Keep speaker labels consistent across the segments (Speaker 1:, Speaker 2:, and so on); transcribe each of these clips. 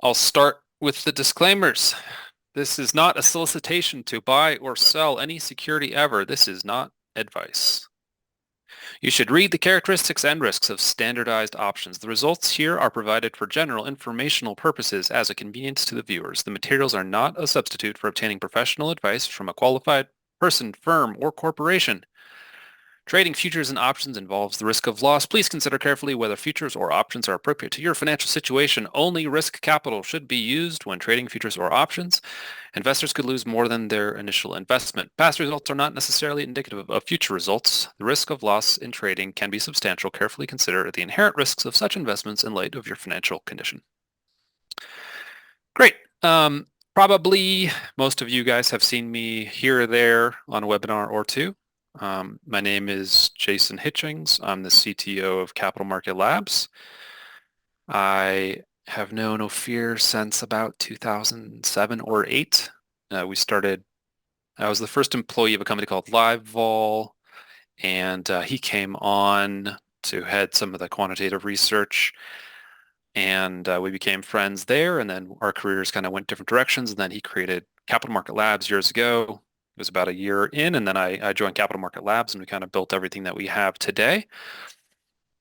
Speaker 1: I'll start with the disclaimers. This is not a solicitation to buy or sell any security ever. This is not advice. You should read the characteristics and risks of standardized options. The results here are provided for general informational purposes as a convenience to the viewers. The materials are not a substitute for obtaining professional advice from a qualified person, firm, or corporation. Trading futures and options involves the risk of loss. Please consider carefully whether futures or options are appropriate to your financial situation. Only risk capital should be used when trading futures or options. Investors could lose more than their initial investment. Past results are not necessarily indicative of future results. The risk of loss in trading can be substantial. Carefully consider the inherent risks of such investments in light of your financial condition. Great. Probably most of you guys have seen me here or there on a webinar or two. My name is Jason Hitchings. I'm the CTO of Capital Market Labs. I have known Ophir since about 2007 or 8. I was the first employee of a company called LiveVol, and he came on to head some of the quantitative research, and we became friends there, and then our careers kind of went different directions, and then he created Capital Market Labs years ago. It was about a year in, and then I joined Capital Market Labs, and we kind of built everything that we have today.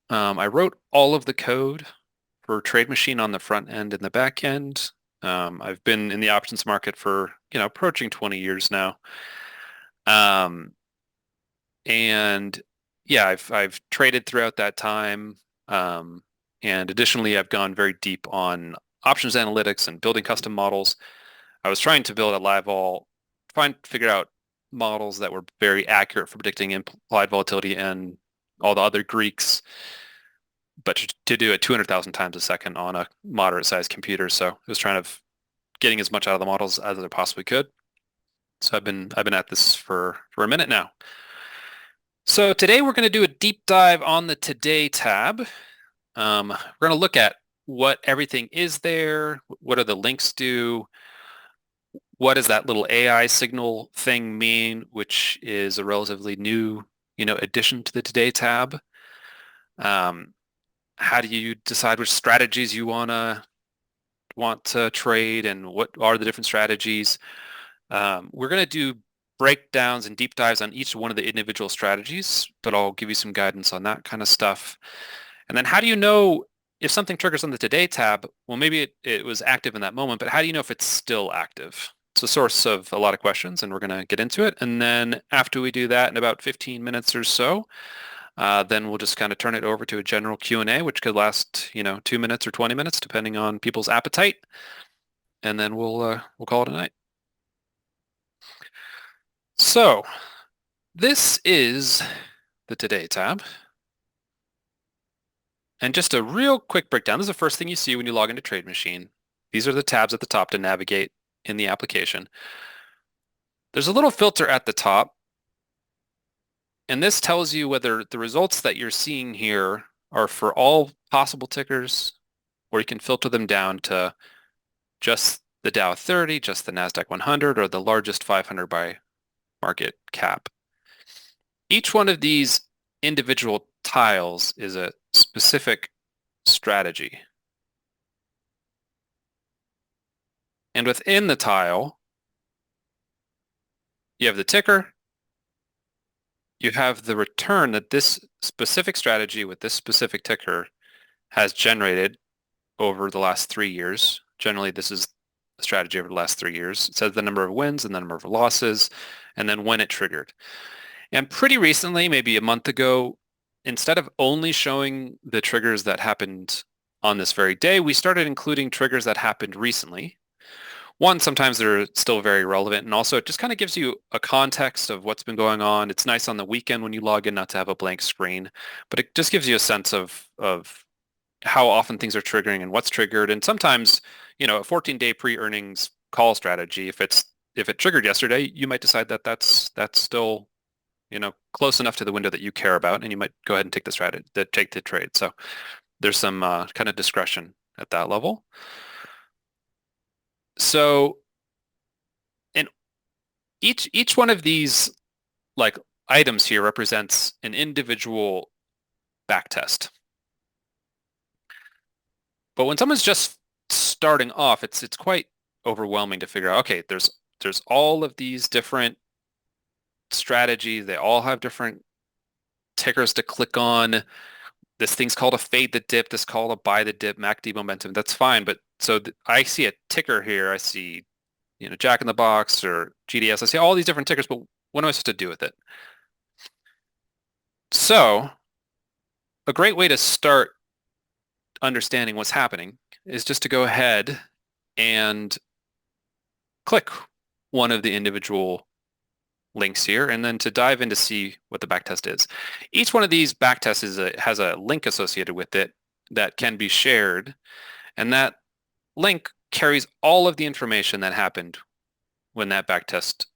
Speaker 1: I wrote all of the code for TradeMachine on the front end and the back end. I've been in the options market for, approaching 20 years now. And yeah, I've traded throughout that time. And additionally, I've gone very deep on options analytics and building custom models. I was trying to build a LiveVol, figure out models that were very accurate for predicting implied volatility and all the other Greeks, but to do it 200,000 times a second on a moderate sized computer. So I was trying to getting as much out of the models as I possibly could. So I've been at this for a minute now. So today we're going to do a deep dive on the Today tab. We're going to look at what everything is there, what do the links do, what does that little AI signal thing mean, which is a relatively new, addition to the Today tab. How do you decide which strategies you want to trade, and what are the different strategies? We're going to do breakdowns and deep dives on each one of the individual strategies, but I'll give you some guidance on that kind of stuff. And then how do you know if something triggers on the Today tab? Well, maybe it was active in that moment, but how do you know if it's still active? It's a source of a lot of questions, and we're going to get into it. And then after we do that in about 15 minutes or so, then we'll just kind of turn it over to a general Q&A, which could last, 2 minutes or 20 minutes, depending on people's appetite. And then we'll call it a night. So this is the Today tab. And just a real quick breakdown. This is the first thing you see when you log into TradeMachine. These are the tabs at the top to navigate in the application. There's a little filter at the top, and this tells you whether the results that you're seeing here are for all possible tickers, or you can filter them down to just the Dow 30, just the NASDAQ 100, or the largest 500 by market cap. Each one of these individual tiles is a specific strategy. And within the tile, you have the ticker, you have the return that this specific strategy with this specific ticker has generated over the last 3 years. Generally, this is the strategy over the last 3 years. It says the number of wins and the number of losses, and then when it triggered. And pretty recently, maybe a month ago, instead of only showing the triggers that happened on this very day, we started including triggers that happened recently. One, sometimes they're still very relevant, and also it just kind of gives you a context of what's been going on. It's nice on the weekend when you log in not to have a blank screen, but it just gives you a sense of how often things are triggering and what's triggered. And sometimes, a 14-day pre-earnings call strategy, if it triggered yesterday, you might decide that that's still close enough to the window that you care about, and you might go ahead and take the trade. So there's some kind of discretion at that level. So, and each one of these items here represents an individual backtest. But when someone's just starting off, it's quite overwhelming to figure out, okay, there's all of these different strategies. They all have different tickers to click on. This thing's called a fade the dip. This called a buy the dip, MACD momentum. That's fine. But so I see a ticker here. I see, Jack in the Box or GDS. I see all these different tickers, but what am I supposed to do with it? So a great way to start understanding what's happening is just to go ahead and click one of the individual links here and then to dive in to see what the backtest is. Each one of these backtests has a link associated with it that can be shared, and that link carries all of the information that happened when that backtest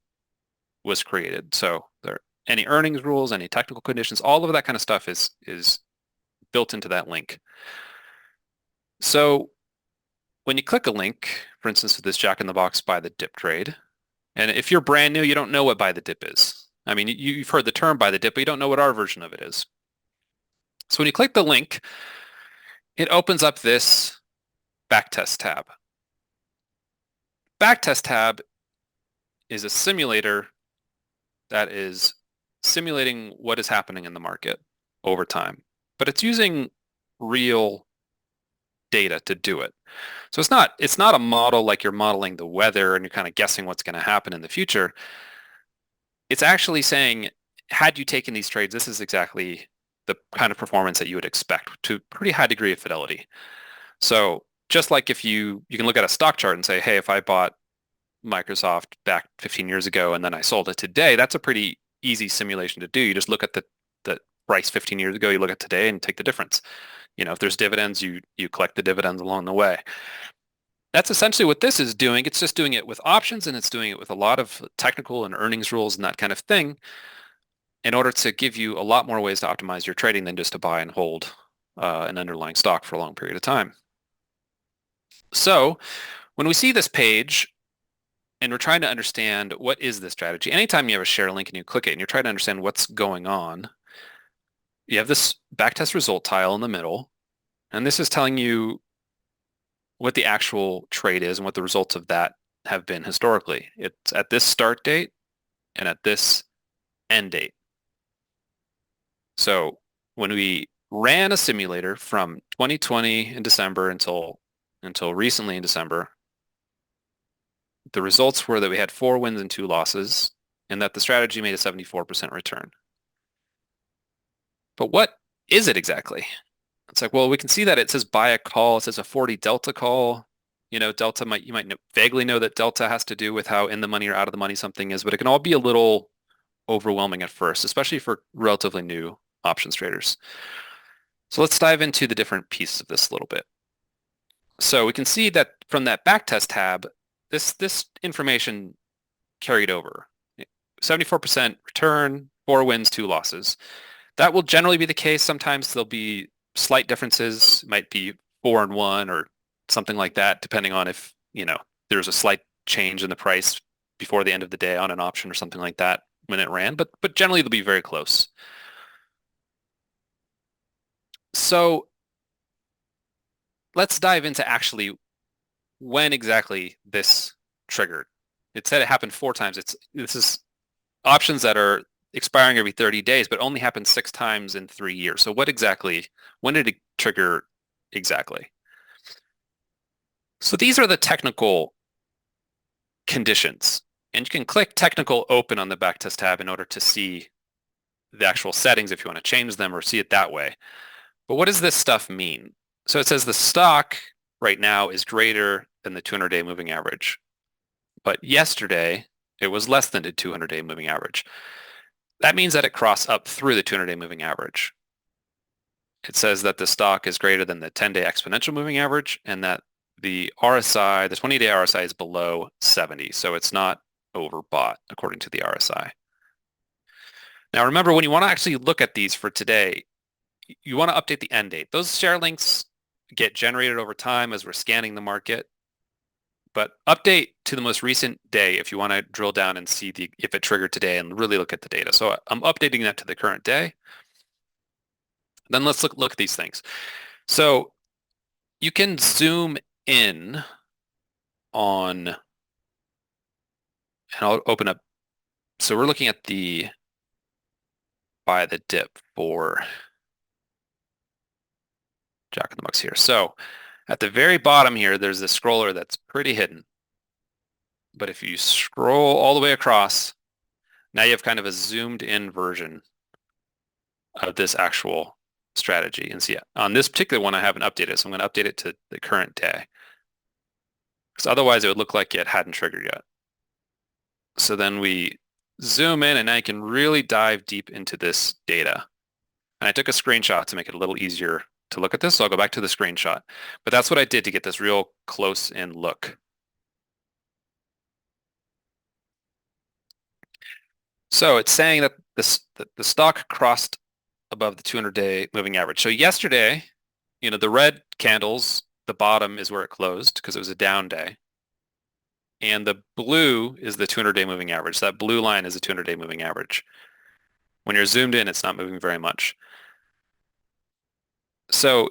Speaker 1: was created. So there any earnings rules, any technical conditions, all of that kind of stuff is built into that link. So when you click a link, for instance, with this Jack in the Box buy the dip trade, and if you're brand new, you don't know what buy the dip is. I mean, you've heard the term buy the dip, but you don't know what our version of it is. So when you click the link, it opens up this backtest tab. Backtest tab is a simulator that is simulating what is happening in the market over time, but it's using real data to do it. So it's not a model like you're modeling the weather and you're kind of guessing what's going to happen in the future. It's actually saying, had you taken these trades, this is exactly the kind of performance that you would expect to a pretty high degree of fidelity. So just like if you can look at a stock chart and say, hey, if I bought Microsoft back 15 years ago and then I sold it today, that's a pretty easy simulation to do. You just look at the price 15 years ago, you look at today and take the difference. If there's dividends, you collect the dividends along the way. That's essentially what this is doing. It's just doing it with options, and it's doing it with a lot of technical and earnings rules and that kind of thing in order to give you a lot more ways to optimize your trading than just to buy and hold an underlying stock for a long period of time. So when we see this page and we're trying to understand what is this strategy, anytime you have a share link and you click it and you're trying to understand what's going on, you have this backtest result tile in the middle, and this is telling you what the actual trade is and what the results of that have been historically. It's at this start date and at this end date. So when we ran a simulator from 2020 in December until recently in December, the results were that we had 4 wins and 2 losses, and that the strategy made a 74% return. But what is it exactly? It's like, well, we can see that it says buy a call. It says a 40 delta call. Delta you might vaguely know that delta has to do with how in the money or out of the money something is, but it can all be a little overwhelming at first, especially for relatively new options traders. So let's dive into the different pieces of this a little bit. So we can see that from that backtest tab, this information carried over. 74% return, 4 wins, 2 losses. That will generally be the case. Sometimes there'll be slight differences. It might be 4 and 1 or something like that, depending on if, there's a slight change in the price before the end of the day on an option or something like that when it ran. But generally they'll be very close. So let's dive into actually when exactly this triggered. It said it happened 4 times. This is options that are expiring every 30 days, but only happened 6 times in 3 years. So when did it trigger exactly? So these are the technical conditions. And you can click technical open on the backtest tab in order to see the actual settings if you want to change them or see it that way. But what does this stuff mean? So it says the stock right now is greater than the 200-day moving average. But yesterday, it was less than the 200-day moving average. That means that it crossed up through the 200-day moving average. It says that the stock is greater than the 10-day exponential moving average and that the RSI, the 20-day RSI is below 70. So it's not overbought according to the RSI. Now remember, when you want to actually look at these for today, you want to update the end date. Those share links get generated over time as we're scanning the market. But update to the most recent day if you want to drill down and see if it triggered today and really look at the data. So I'm updating that to the current day. Then let's look at these things. So you can zoom in on, and I'll open up. So we're looking at the buy the dip for Jack in the Box here. So at the very bottom here, there's this scroller that's pretty hidden. But if you scroll all the way across, now you have kind of a zoomed in version of this actual strategy. And see, on this particular one, I haven't updated, so I'm going to update it to the current day. Because otherwise it would look like it hadn't triggered yet. So then we zoom in and now you can really dive deep into this data. And I took a screenshot to make it a little easier to look at this, so I'll go back to the screenshot. But that's what I did to get this real close-in look. So it's saying that the stock crossed above the 200-day moving average. So yesterday, the red candles, the bottom is where it closed because it was a down day. And the blue is the 200-day moving average. So that blue line is a 200-day moving average. When you're zoomed in, it's not moving very much. So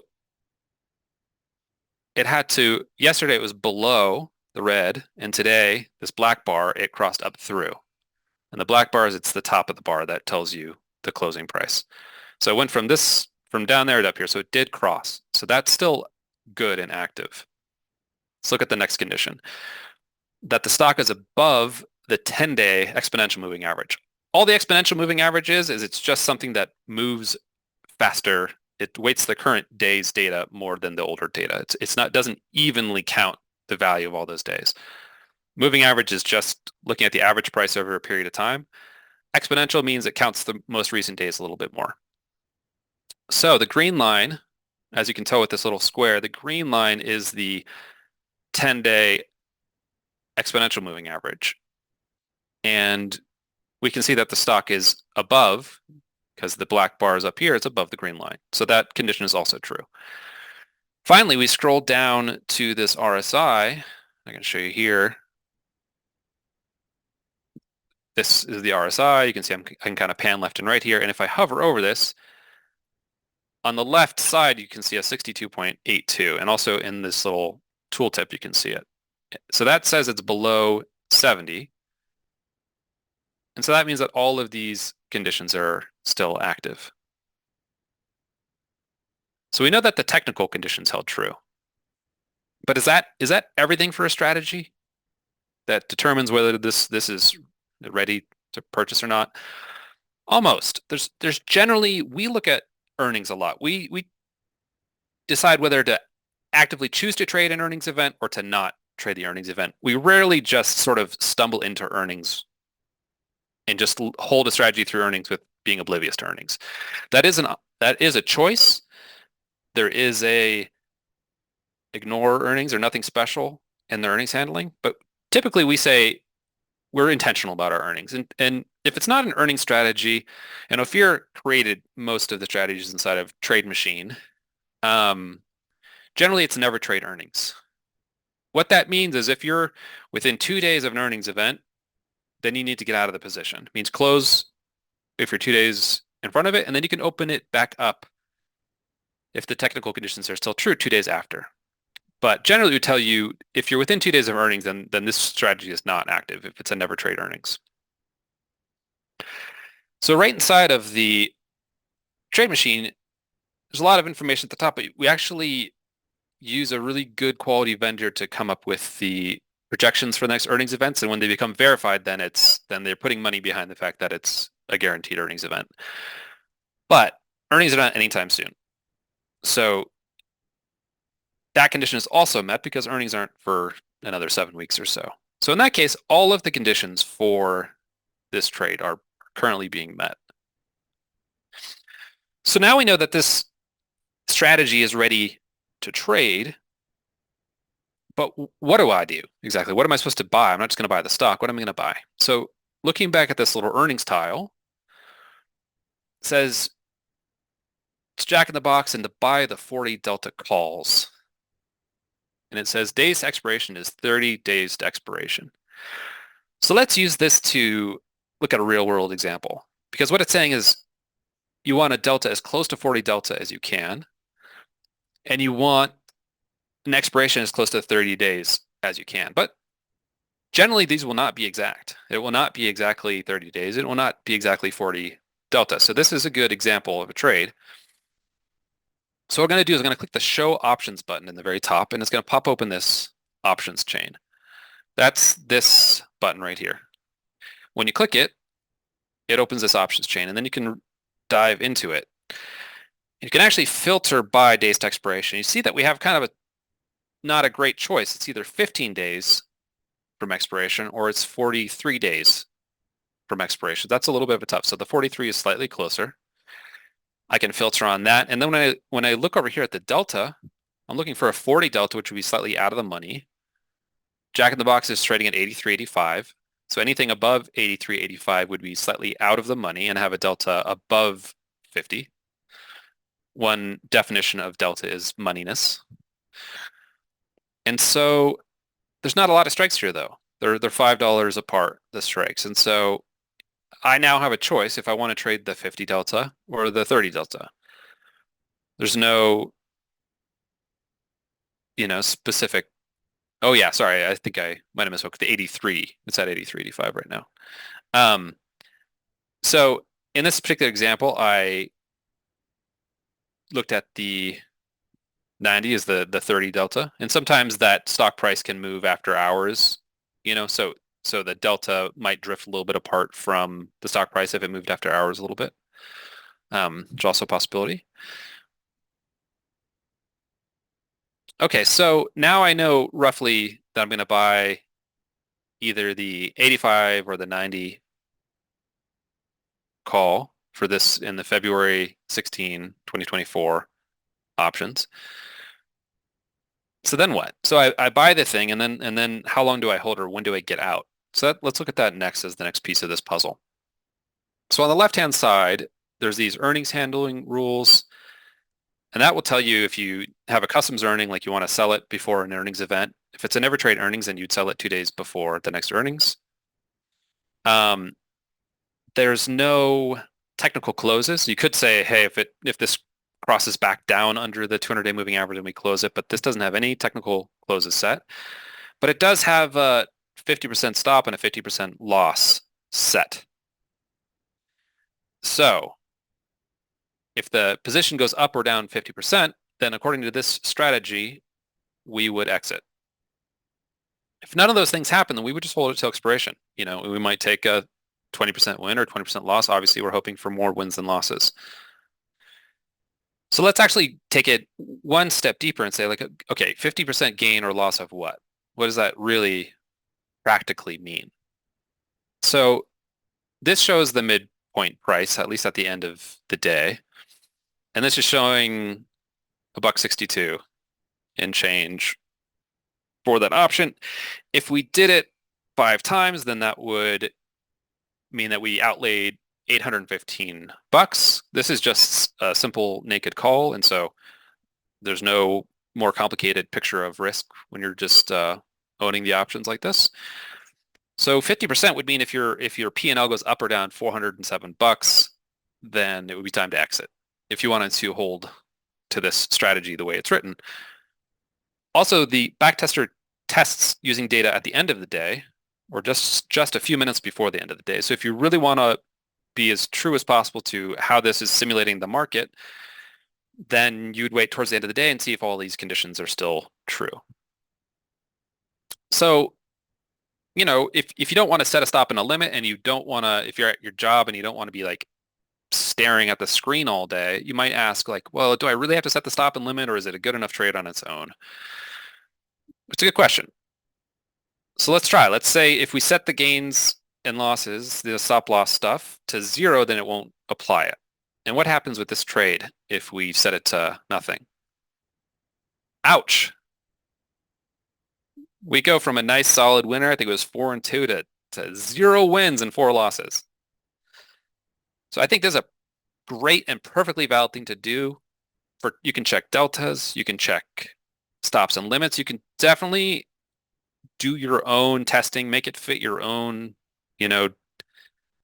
Speaker 1: yesterday it was below the red, and today, this black bar, it crossed up through. And the black bar it's the top of the bar that tells you the closing price. So it went from down there to up here. So it did cross. So that's still good and active. Let's look at the next condition. That the stock is above the 10-day exponential moving average. All the exponential moving average is it's just something that moves faster. It weights the current day's data more than the older data. It's not doesn't evenly count the value of all those days. Moving average is just looking at the average price over a period of time. Exponential means it counts the most recent days a little bit more. So the green line, as you can tell with this little square, the green line is the 10-day exponential moving average. And we can see that the stock is above, because the black bar is up here, it's above the green line. So that condition is also true. Finally, we scroll down to this RSI. I can show you here. This is the RSI. You can see I can kind of pan left and right here. And if I hover over this, on the left side, you can see a 62.82. And also in this little tooltip, you can see it. So that says it's below 70. And so that means that all of these conditions are still active. So we know that the technical conditions held true. But is that everything for a strategy that determines whether this is ready to purchase or not? Almost. There's generally, we look at earnings a lot. We decide whether to actively choose to trade an earnings event or to not trade the earnings event. We rarely just sort of stumble into earnings and just hold a strategy through earnings with being oblivious to earnings. That is a choice. There is a ignore earnings or nothing special in the earnings handling, but typically we say we're intentional about our earnings. And if it's not an earnings strategy, and Ophir created most of the strategies inside of TradeMachine, generally it's never trade earnings. What that means is if you're within 2 days of an earnings event, then you need to get out of the position. It means close if you're 2 days in front of it, and then you can open it back up if the technical conditions are still true 2 days after. But generally we tell you if you're within 2 days of earnings, then this strategy is not active if it's a never trade earnings. So right inside of the TradeMachine, there's a lot of information at the top, but we actually use a really good quality vendor to come up with the projections for the next earnings events. And when they become verified, then they're putting money behind the fact that it's a guaranteed earnings event. But earnings are not anytime soon. So that condition is also met because earnings aren't for another 7 weeks or so. So in that case, all of the conditions for this trade are currently being met. So now we know that this strategy is ready to trade, but what do I do exactly? What am I supposed to buy? I'm not just going to buy the stock. What am I going to buy? So looking back at this little earnings tile, it says it's Jack in the Box and to buy the 40 delta calls. And it says days to expiration is 30 days to expiration. So let's use this to look at a real world example, because what it's saying is you want a delta as close to 40 delta as you can, and you want an expiration as close to 30 days as you can. But generally, these will not be exact. It will not be exactly 30 days. It will not be exactly 40 delta. So this is a good example of a trade. So what I'm going to do is I'm going to click the Show Options button in the very top, and it's going to pop open this options chain. That's this button right here. When you click it, it opens this options chain, and then you can dive into it. You can actually filter by days to expiration. You see that we have kind of not a great choice. It's either 15 days from expiration or it's 43 days from expiration. That's a little bit of a tough. So the 43 is slightly closer. I can filter on that. And then when I look over here at the delta, I'm looking for a 40 delta, which would be slightly out of the money. Jack in the Box is trading at 83.85. So anything above 83.85 would be slightly out of the money and have a delta above 50. One definition of delta is moneyness. And so there's not a lot of strikes here, though. They're $5 apart, the strikes. And so I now have a choice if I want to trade the 50 delta or the 30 delta. There's no, specific. Oh yeah, sorry. I think I might have misspoke. The 83. It's at 83.85 right now. So in this particular example, I looked at the 90 is the 30 delta, and sometimes that stock price can move after hours. So the delta might drift a little bit apart from the stock price if it moved after hours a little bit. Which is also a possibility. Okay, so now I know roughly that I'm going to buy either the 85 or the 90 call for this in the February 16, 2024 options. So then what? So I buy the thing, and then how long do I hold, or when do I get out? So let's look at that next as the next piece of this puzzle. So on the left-hand side, there's these earnings handling rules, and that will tell you if you have a customs earning, like you want to sell it before an earnings event. If it's an every trade earnings, then you'd sell it 2 days before the next earnings. There's no technical closes. You could say, hey, if this crosses back down under the 200-day moving average, then we close it, but this doesn't have any technical closes set. But it does have a 50% stop and a 50% loss set. So if the position goes up or down 50%, then according to this strategy, we would exit. If none of those things happen, then we would just hold it till expiration. We might take a 20% win or 20% loss. Obviously, we're hoping for more wins than losses. So let's actually take it one step deeper and say, like, okay, 50% gain or loss of what? What does that really practically mean? So this shows the midpoint price, at least at the end of the day. And this is showing $1.62 and change for that option. If we did it 5 times, then that would mean that we outlaid $815. This is just a simple naked call, and so there's no more complicated picture of risk when you're just owning the options like this. So 50% would mean if your P&L goes up or down $407, then it would be time to exit if you wanted to hold to this strategy the way it's written. Also, the backtester tests using data at the end of the day, or just a few minutes before the end of the day. So if you really want to be as true as possible to how this is simulating the market, then you'd wait towards the end of the day and see if all these conditions are still true. So, if you don't want to set a stop and a limit, and you don't want to, if you're at your job and you don't want to be like staring at the screen all day, you might ask like, well, do I really have to set the stop and limit, or is it a good enough trade on its own? It's a good question. So let's try. Let's say if we set the gains and losses, the stop loss stuff, to 0, then it won't apply it. And what happens with this trade if we set it to nothing? Ouch. We go from a nice solid winner, I think it was 4 and 2, to 0 wins and 4 losses. So I think there's a great and perfectly valid thing to do. You can check deltas, you can check stops and limits, you can definitely do your own testing, make it fit your own,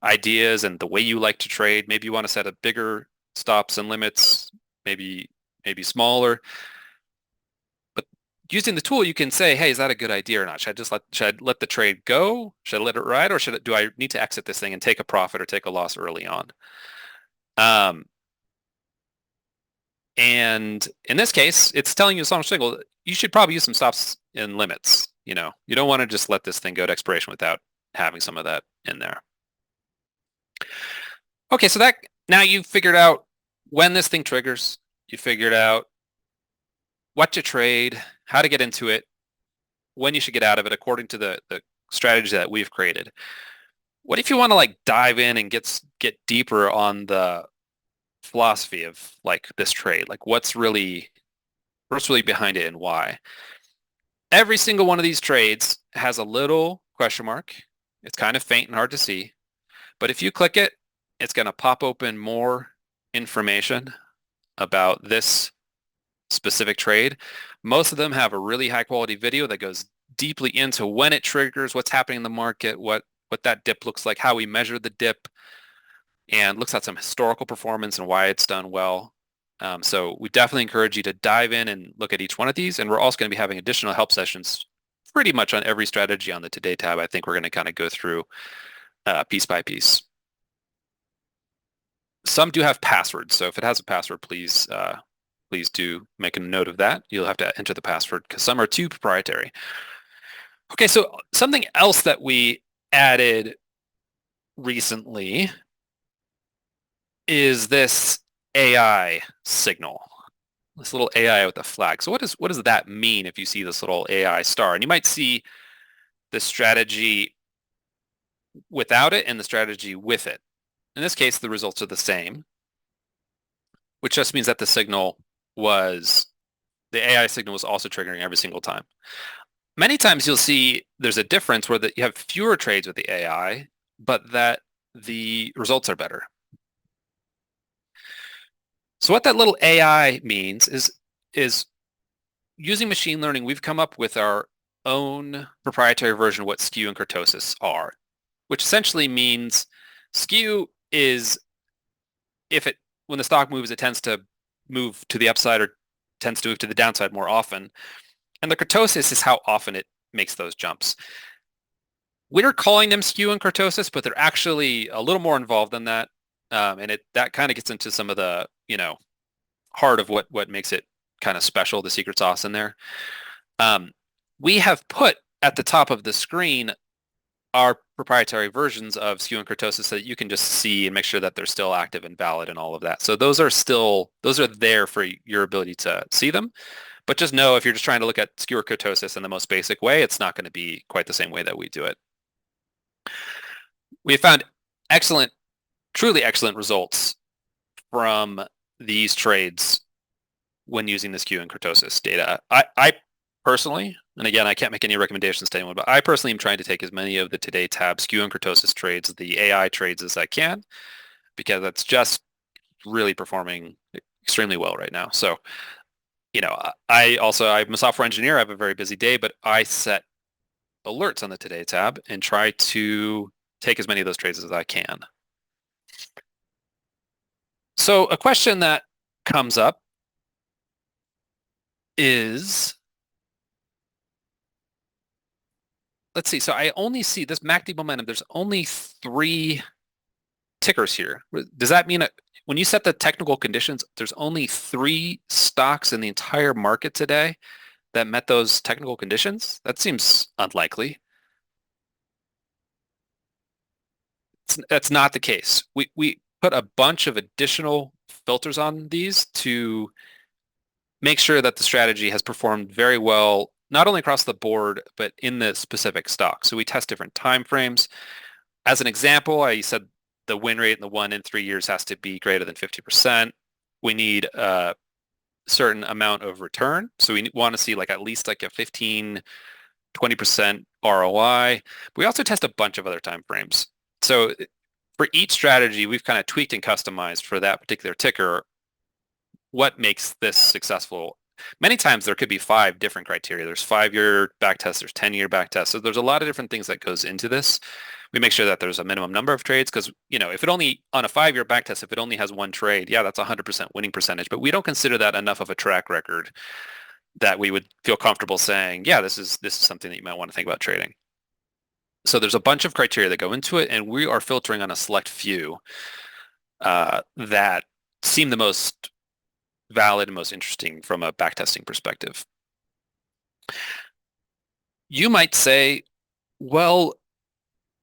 Speaker 1: ideas and the way you like to trade. Maybe you want to set a bigger stops and limits, maybe smaller. But using the tool, you can say, hey, is that a good idea or not? Should I let the trade go? Should I let it ride? Or do I need to exit this thing and take a profit or take a loss early on? Um, and in this case, it's telling you a strong signal. You should probably use some stops and limits. You don't want to just let this thing go to expiration without having some of that in there. Okay, so now you've figured out when this thing triggers. You figured out what to trade, how to get into it, when you should get out of it according to the strategy that we've created. What if you want to like dive in and get deeper on the philosophy of like this trade? Like what's really behind it and why? Every single one of these trades has a little question mark. It's kind of faint and hard to see, but if you click it, it's going to pop open more information about this specific trade. Most of them have a really high quality video that goes deeply into when it triggers, what's happening in the market, what that dip looks like, how we measure the dip, and looks at some historical performance and why it's done well. So we definitely encourage you to dive in and look at each one of these. And we're also going to be having additional help sessions pretty much on every strategy on the Today tab. I think we're going to kind of go through piece by piece. Some do have passwords. So if it has a password, please do make a note of that. You'll have to enter the password because some are too proprietary. Okay, so something else that we added recently is this AI signal, this little AI with a flag. So what does that mean if you see this little AI star? And you might see the strategy without it and the strategy with it. In this case, the results are the same, which just means that the AI signal was also triggering every single time. Many times you'll see there's a difference where you have fewer trades with the AI, but that the results are better. So what that little AI means is using machine learning, we've come up with our own proprietary version of what skew and kurtosis are, which essentially means skew is when the stock moves, it tends to move to the upside or tends to move to the downside more often. And the kurtosis is how often it makes those jumps. We're calling them skew and kurtosis, but they're actually a little more involved than that. And that kind of gets into some of the, heart of what makes it kind of special, the secret sauce in there. We have put at the top of the screen our proprietary versions of skew and kurtosis so that you can just see and make sure that they're still active and valid and all of that. So those are there for your ability to see them. But just know if you're just trying to look at skew or kurtosis in the most basic way, it's not going to be quite the same way that we do it. We have found truly excellent results from these trades when using the skew and kurtosis data. I personally, and again, I can't make any recommendations to anyone, but I personally am trying to take as many of the Today tab skew and kurtosis trades, the AI trades, as I can, because that's just really performing extremely well right now. So, I'm a software engineer. I have a very busy day, but I set alerts on the Today tab and try to take as many of those trades as I can. So a question that comes up is, let's see. So I only see this MACD momentum. There's only 3 tickers here. Does that mean when you set the technical conditions, there's only 3 stocks in the entire market today that met those technical conditions? That seems unlikely. That's not the case. We put a bunch of additional filters on these to make sure that the strategy has performed very well, not only across the board, but in the specific stock. So we test different time frames. As an example, I said the win rate in the 1 in 3 years has to be greater than 50%. We need a certain amount of return. So we want to see at least a 15, 20% ROI. But we also test a bunch of other time frames. So for each strategy, we've kind of tweaked and customized for that particular ticker what makes this successful. Many times there could be 5 different criteria. There's 5-year backtest, there's 10-year backtest. So there's a lot of different things that goes into this. We make sure that there's a minimum number of trades because, if it only on a 5-year backtest, if it only has 1 trade, yeah, that's 100% winning percentage. But we don't consider that enough of a track record that we would feel comfortable saying, yeah, this is something that you might want to think about trading. So there's a bunch of criteria that go into it, and we are filtering on a select few that seem the most valid and most interesting from a backtesting perspective. You might say, well,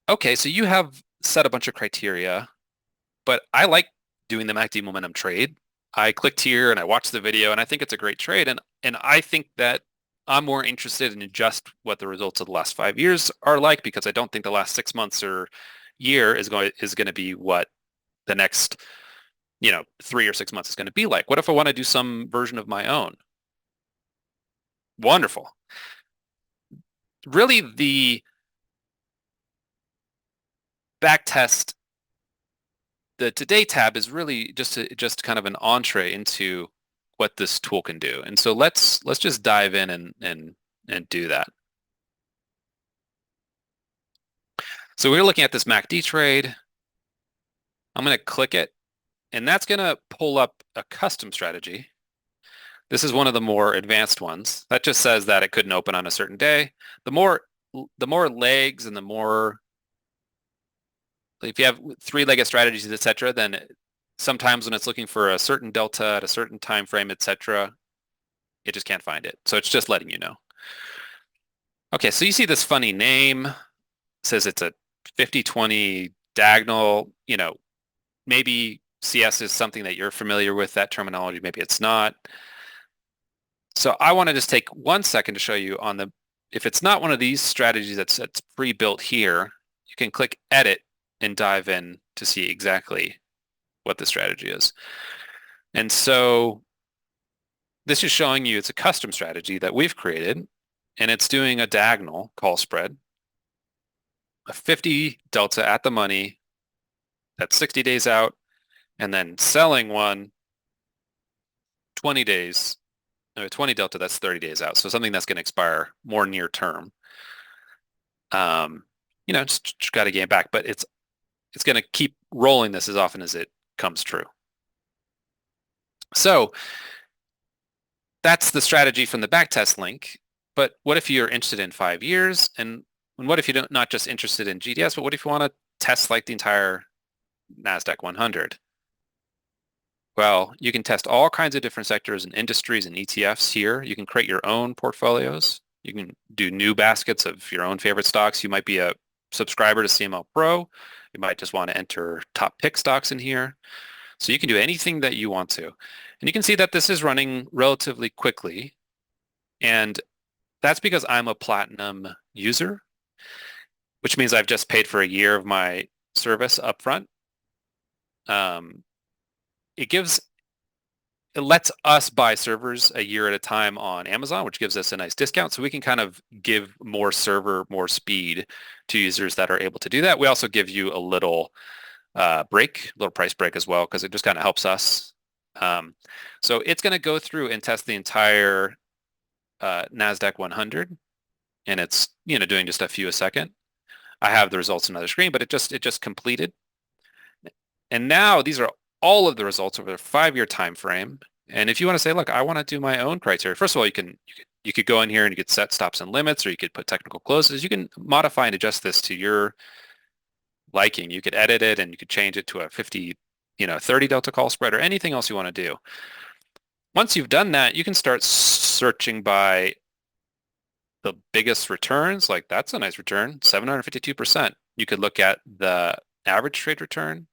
Speaker 1: okay, so you have set a bunch of criteria, but I like doing the MACD momentum trade. I clicked here and I watched the video and I think it's a great trade. And I think that I'm more interested in just what the results of the last 5 years are like because I don't think the last 6 months or year is going to be what the next 3 or 6 months is going to be like. What if I want to do some version of my own? Wonderful. Really, the backtest, the Today tab is really just kind of an entree into what this tool can do. And so let's just dive in and do that. So we're looking at this MACD trade. I'm going to click it, and that's going to pull up a custom strategy. This is one of the more advanced ones. That just says that it couldn't open on a certain day. The more legs and the more, if you have three-legged strategies, etc., then sometimes when it's looking for a certain delta at a certain time frame, etc., it just can't find it. So it's just letting you know. Okay, so you see this funny name. It says it's a 50-20 diagonal. Maybe CS is something that you're familiar with, that terminology. Maybe it's not. So I want to just take 1 second to show you if it's not one of these strategies that's pre-built here, you can click edit and dive in to see exactly what the strategy is. And so this is showing you it's a custom strategy that we've created, and it's doing a diagonal call spread, a 50 delta at the money, that's 60 days out, and then selling one 20 days, 20 delta, that's 30 days out. So something that's going to expire more near term. Just got to gain back, but it's going to keep rolling this as often as it comes true. So that's the strategy from the backtest link. But what if you're interested in 5 years? And what if you're not just interested in GDS, but what if you want to test like the entire NASDAQ 100? Well, you can test all kinds of different sectors and industries and ETFs here. You can create your own portfolios. You can do new baskets of your own favorite stocks. You might be a subscriber to CML Pro. You might just want to enter top pick stocks in here. So you can do anything that you want to. And you can see that this is running relatively quickly. And that's because I'm a platinum user, which means I've just paid for a year of my service upfront. It lets us buy servers a year at a time on Amazon, which gives us a nice discount. So we can kind of give more speed to users that are able to do that. We also give you a little price break as well, because it just kind of helps us. So it's going to go through and test the entire NASDAQ 100, and it's doing just a few a second. I have the results on another screen, but it just completed. And now these are all of the results over a 5-year time frame. And if you want to say, look, I want to do my own criteria, first of all, you could go in here and you could set stops and limits, or you could put technical closes. You can modify and adjust this to your liking. You could edit it and you could change it to a 50, 30 delta call spread or anything else you want to do. Once you've done that, you can start searching by the biggest returns. Like that's a nice return, 752%. You could look at the average trade return.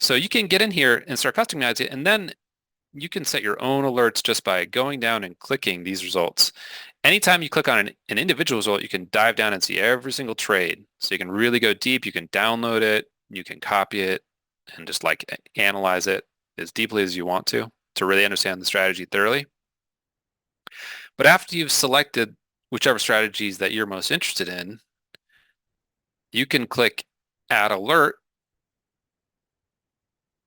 Speaker 1: So you can get in here and start customizing it, and then you can set your own alerts just by going down and clicking these results. Anytime you click on an individual result, you can dive down and see every single trade. So you can really go deep. You can download it, you can copy it, and just like analyze it as deeply as you want to really understand the strategy thoroughly. But after you've selected whichever strategies that you're most interested in, you can click Add Alert,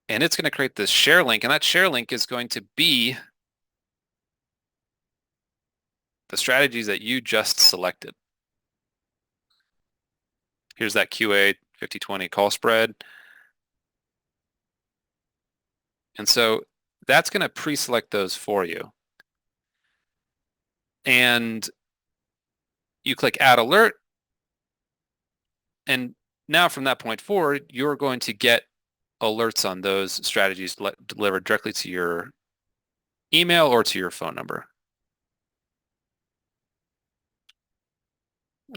Speaker 1: and it's going to create this share link, and that share link is going to be the strategies that you just selected. Here's that QA 50-20 call spread. And so that's going to pre-select those for you. and you click add alert. And now from that point forward, you're going to get alerts on those strategies delivered directly to your email or to your phone number.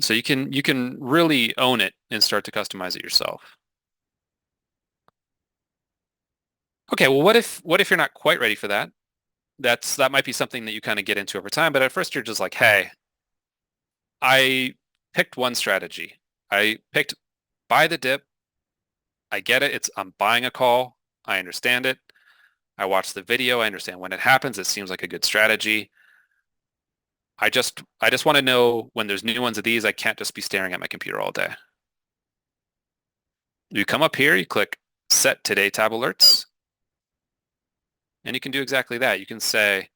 Speaker 1: So you can really own it and start to customize it yourself. Okay, well, what if you're not quite ready for that? That might be something that you kind of get into over time, but at first you're just like, hey, I picked one strategy. I picked buy the dip. I get it. I'm buying a call. I understand it. I watched the video. I understand when it happens. It seems like a good strategy. I just want to know when there's new ones of these, I can't just be staring at my computer all day. You come up here, you click set today tab alerts, and you can do exactly that. You can say,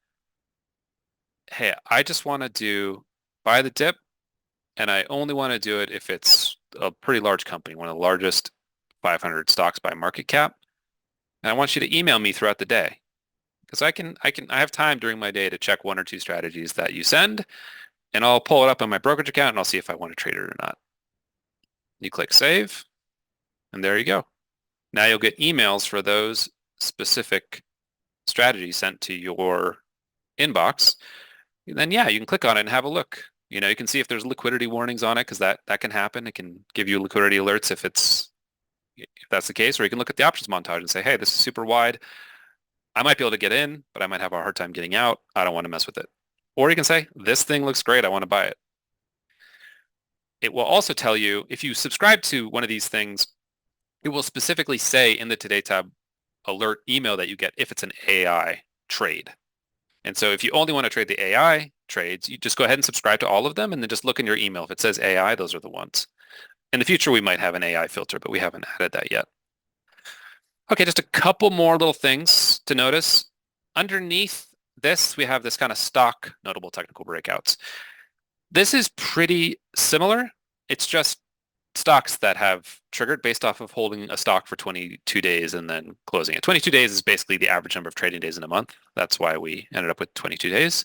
Speaker 1: hey, I just want to do buy the dip, and I only want to do it if it's a pretty large company, one of the largest 500 stocks by market cap. And I want you to email me throughout the day because I have time during my day to check one or two strategies that you send, and I'll pull it up on my brokerage account and I'll see if I want to trade it or not. You click save, and there you go. Now you'll get emails for those specific strategies sent to your inbox. And then yeah, you can click on it and have a look. You can see if there's liquidity warnings on it because that can happen. It can give you liquidity alerts if that's the case, or you can look at the options montage and say, hey, this is super wide. I might be able to get in, but I might have a hard time getting out. I don't want to mess with it. Or you can say, this thing looks great. I want to buy it. It will also tell you if you subscribe to one of these things, it will specifically say in the Today tab alert email that you get if it's an AI trade. And so if you only want to trade the AI trades, you just go ahead and subscribe to all of them and then just look in your email. If it says AI, those are the ones. In the future, we might have an AI filter, but we haven't added that yet. Okay, just a couple more little things to notice. Underneath this, we have this kind of stock notable technical breakouts. This is pretty similar. It's just stocks that have triggered based off of holding a stock for 22 days and then closing it. 22 days is basically the average number of trading days in a month. That's why we ended up with 22 days.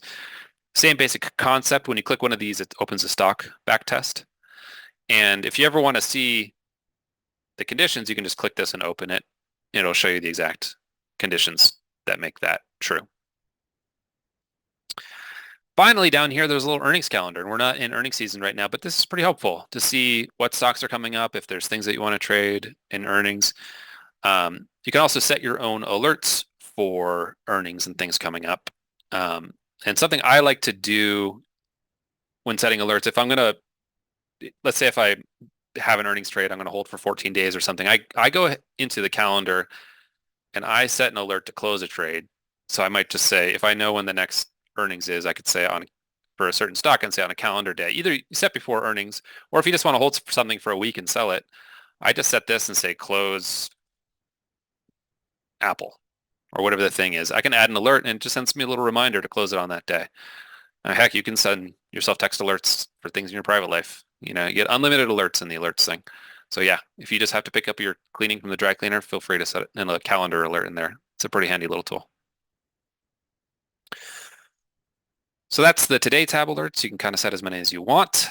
Speaker 1: Same basic concept. When you click one of these, it opens a stock backtest. And if you ever want to see the conditions, you can just click this and open it. It'll show you the exact conditions that make that true. Finally, down here, there's a little earnings calendar. And we're not in earnings season right now, but this is pretty helpful to see what stocks are coming up, if there's things that you want to trade in earnings. You can also set your own alerts for earnings and things coming up. And something I like to do when setting alerts, let's say if I have an earnings trade, I'm going to hold for 14 days or something. I go into the calendar and I set an alert to close a trade. So I might just say, if I know when the next earnings is, I could say for a certain stock and say on a calendar day, either you set before earnings, or if you just want to hold something for a week and sell it, I just set this and say close Apple or whatever the thing is. I can add an alert and it just sends me a little reminder to close it on that day. Heck, you can send yourself text alerts for things in your private life. You get unlimited alerts in the alerts thing. So yeah, if you just have to pick up your cleaning from the dry cleaner, feel free to set it in a calendar alert in there. It's a pretty handy little tool. So that's the Today tab alerts. You can kind of set as many as you want.